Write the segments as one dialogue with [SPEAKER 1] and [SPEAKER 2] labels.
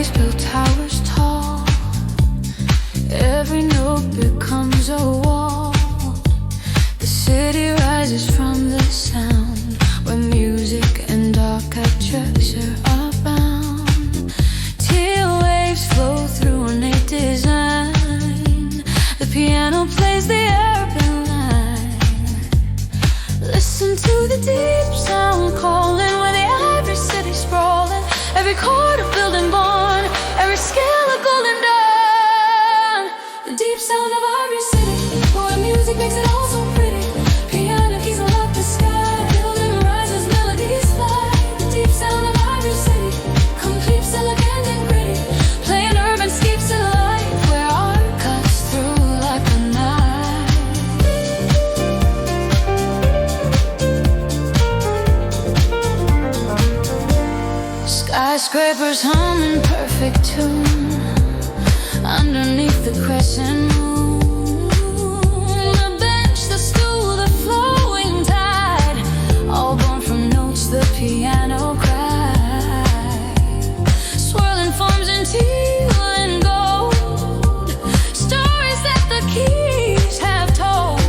[SPEAKER 1] trees build towers tall. Every note becomes a wall. The city rises from the sound, where music and architecture are bound. Tear waves flow through ornate design. The piano plays the urban line. Listen to the deep sound calling, where the Ivory city sprawling. Every chord a building born, every scale a golden dawn. The deep sound of Ivory city, where music makes it all so pretty. Piano keys unlock the sky, building rises, melodies fly. The deep sound of Ivory city, complete, elegant and gritty. Playing urban scapes of life, where art cuts through like a knife. Skyscrapers hum in perfect tune underneath the crescent moon. The bench, the stool, the flowing tide, all born from notes the piano cried. Swirling forms in teal and gold, stories that the keys have told.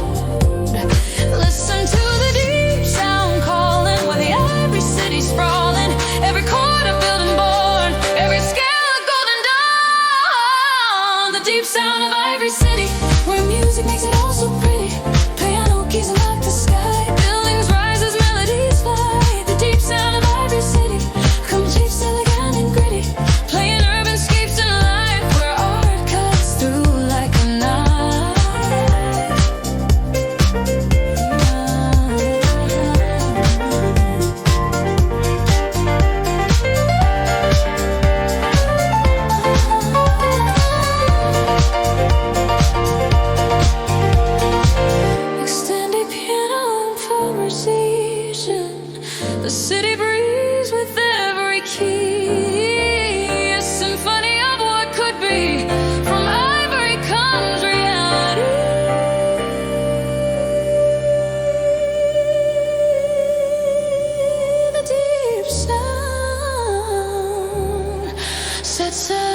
[SPEAKER 1] Listen to the deep sound calling, where the Ivory city sprawling. Every chord a building born, every scale a golden dawn. The deep sound of Ivory city, where music makes it all so pretty. Piano keys unlock the sky, buildings rise as melodies fly. The deep sound of Ivory city, complete, elegant and gritty. Playing urban scapes in life, where art cuts through like a knife. Extended piano improvisation, the city breathes with every key. A symphony of what could be. From Ivory comes reality. The deep sound sets out